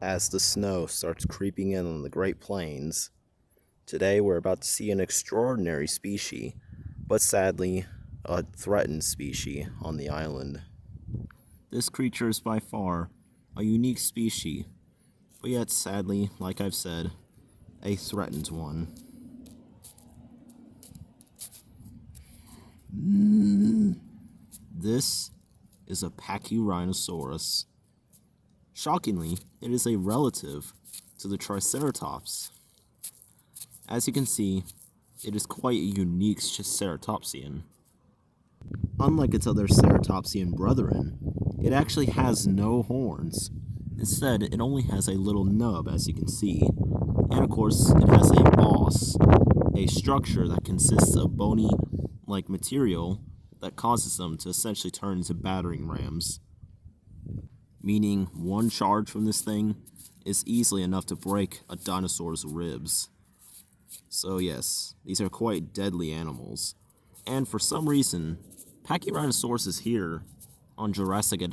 as the snow starts creeping in on the Great Plains. Today we're about to see an extraordinary species, but sadly, a threatened species on the island. This creature is by far a unique species, but yet sadly, like I've said, a threatened one. This is a Pachyrhinosaurus. Shockingly, it is a relative to the Triceratops. As you can see, it is quite a unique ceratopsian. Unlike its other ceratopsian brethren, it actually has no horns. Instead, it only has a little nub, as you can see. And of course, it has a boss, a structure that consists of bony-like material that causes them to essentially turn into battering rams. Meaning, one charge from this thing is easily enough to break a dinosaur's ribs. So yes, these are quite deadly animals. And for some reason, Pachyrhinosaurus is here on Jurassic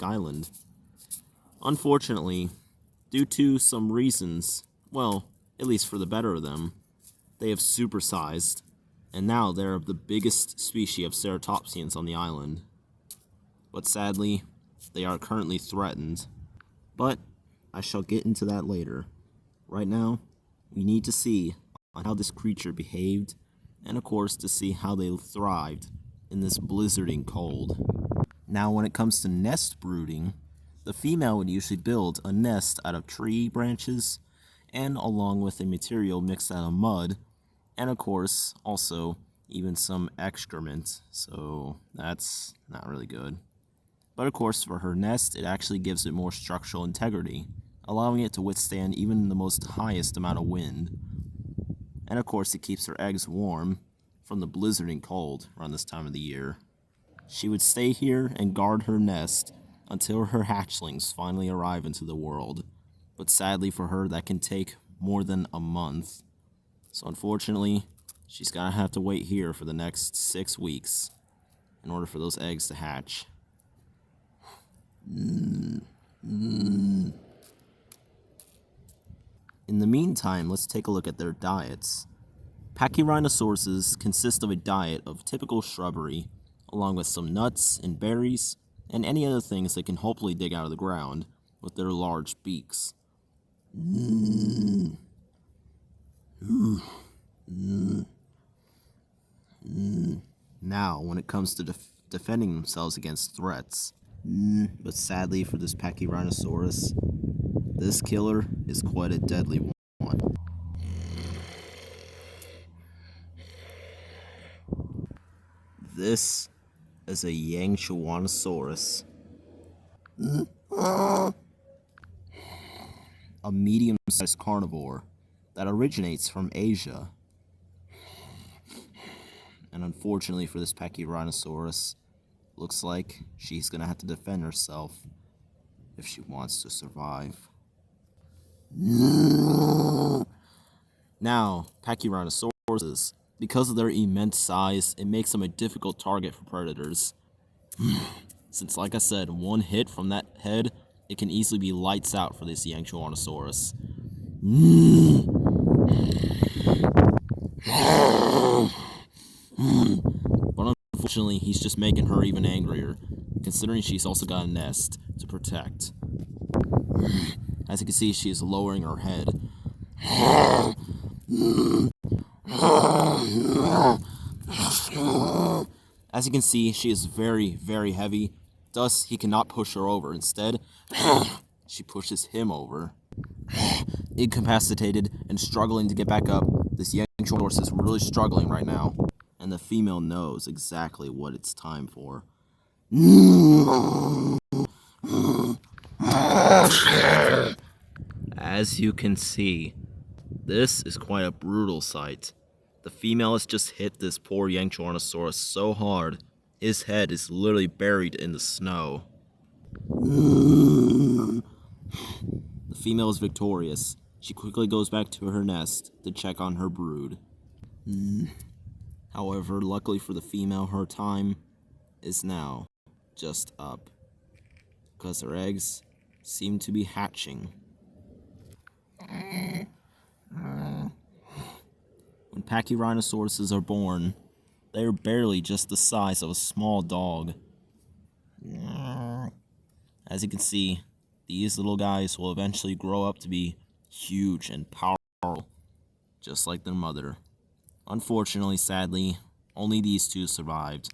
Island. Unfortunately, due to some reasons, well, at least for the better of them, they have supersized, and now they're the biggest species of ceratopsians on the island. But sadly, they are currently threatened. But I shall get into that later. Right now, we need to see on how this creature behaved, and of course to see how they thrived in this blizzarding cold. Now when it comes to nest brooding, the female would usually build a nest out of tree branches and along with a material mixed out of mud, and of course also even some excrement, so that's not really good. But of course for her nest, it actually gives it more structural integrity, allowing it to withstand even the most highest amount of wind. And of course it keeps her eggs warm from the blizzarding cold around this time of the year. She would stay here and guard her nest until her hatchlings finally arrive into the world. But sadly for her, that can take more than a month. So unfortunately, she's gonna have to wait here for the next 6 weeks in order for those eggs to hatch. In the meantime, let's take a look at their diets. Pachyrhinosaurus consist of a diet of typical shrubbery, along with some nuts and berries, and any other things they can hopefully dig out of the ground with their large beaks. Now, when it comes to defending themselves against threats, but sadly for this Pachyrhinosaurus, this killer is quite a deadly one. This is a Pachyrhinosaurus, a medium-sized carnivore that originates from Asia. And unfortunately for this Pachyrhinosaurus, looks like she's gonna have to defend herself if she wants to survive. Now, Pachyrhinosaurus, because of their immense size, it makes them a difficult target for predators. Since, like I said, one hit from that head, it can easily be lights out for this Pachyrhinosaurus. But unfortunately, he's just making her even angrier, considering she's also got a nest to protect. As you can see, she is lowering her head. As you can see, she is very, very heavy, thus he cannot push her over. Instead, she pushes him over. Incapacitated and struggling to get back up, this Pachyrhinosaurus is really struggling right now, and the female knows exactly what it's time for. As you can see, this is quite a brutal sight. The female has just hit this poor Pachyrhinosaurus so hard, his head is literally buried in the snow. The female is victorious. She quickly goes back to her nest to check on her brood. However, luckily for the female, her time is now just up, because her eggs seem to be hatching When Pachyrhinosauruses are born, they are barely just the size of a small dog. As you can see, these little guys will eventually grow up to be huge and powerful, just like their mother. Unfortunately, sadly, only these two survived.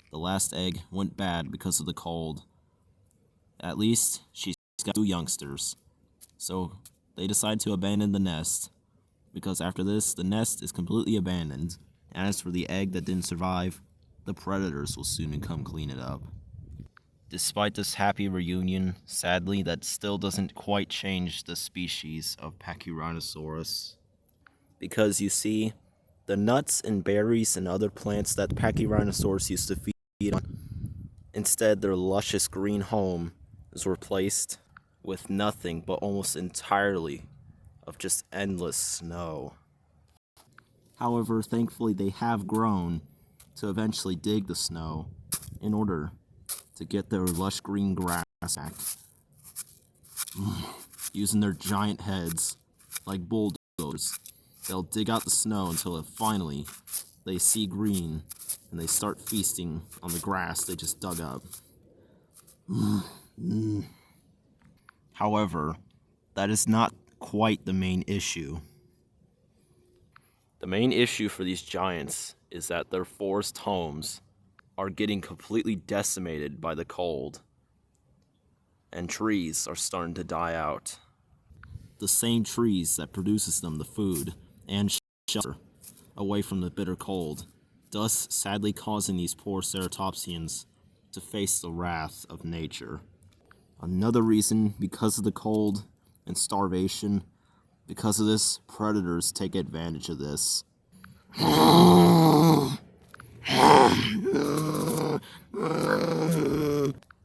The last egg went bad because of the cold. At least, she's got 2 youngsters. So, they decide to abandon the nest, because after this, the nest is completely abandoned. As for the egg that didn't survive, the predators will soon come clean it up. Despite this happy reunion, sadly, that still doesn't quite change the species of Pachyrhinosaurus. Because you see, the nuts and berries and other plants that Pachyrhinosaurus used to feed on, instead their luscious green home is replaced with nothing but almost entirely of just endless snow. However, thankfully they have grown to eventually dig the snow in order to get their lush green grass back. Using their giant heads like bulldozers, they'll dig out the snow until finally they see green and they start feasting on the grass they just dug up. However, that is not quite the main issue. The main issue for these giants is that their forest homes are getting completely decimated by the cold, and trees are starting to die out. The same trees that produces them the food and shelter away from the bitter cold, thus sadly causing these poor ceratopsians to face the wrath of nature. Another reason, because of the cold and starvation, because of this, predators take advantage of this.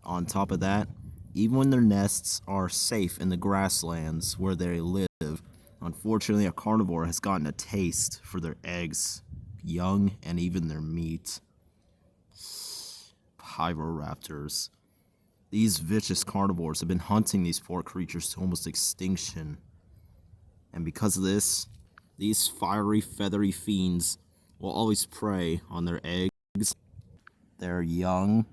On top of that, even when their nests are safe in the grasslands where they live, unfortunately a carnivore has gotten a taste for their eggs, young, and even their meat. Pyroraptors. These vicious carnivores have been hunting these poor creatures to almost extinction. And because of this, these fiery, feathery fiends will always prey on their eggs, their young,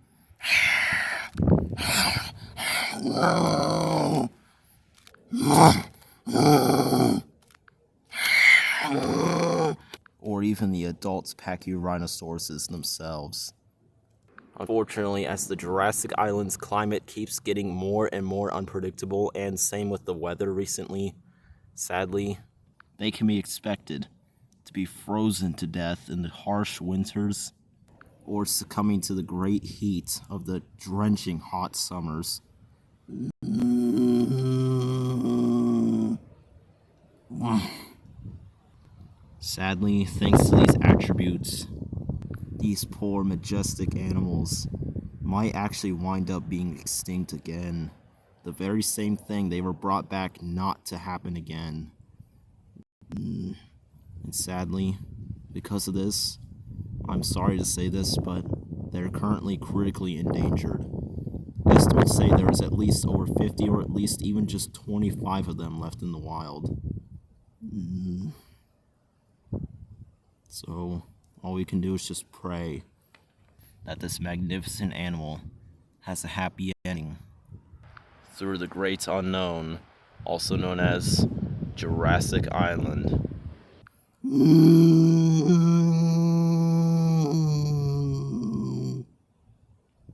or even the adult Pachyrhinosauruses themselves. Unfortunately, as the Jurassic Island's climate keeps getting more and more unpredictable, and same with the weather recently, sadly, they can be expected to be frozen to death in the harsh winters or succumbing to the great heat of the drenching hot summers. Sadly, thanks to these attributes, these poor majestic animals might actually wind up being extinct again. The very same thing they were brought back not to happen again. And sadly, because of this, I'm sorry to say this, but they're currently critically endangered. Estimates say there is at least over 50 or at least even just 25 of them left in the wild. So, all we can do is just pray that this magnificent animal has a happy ending through the great unknown, also known as Jurassic Island.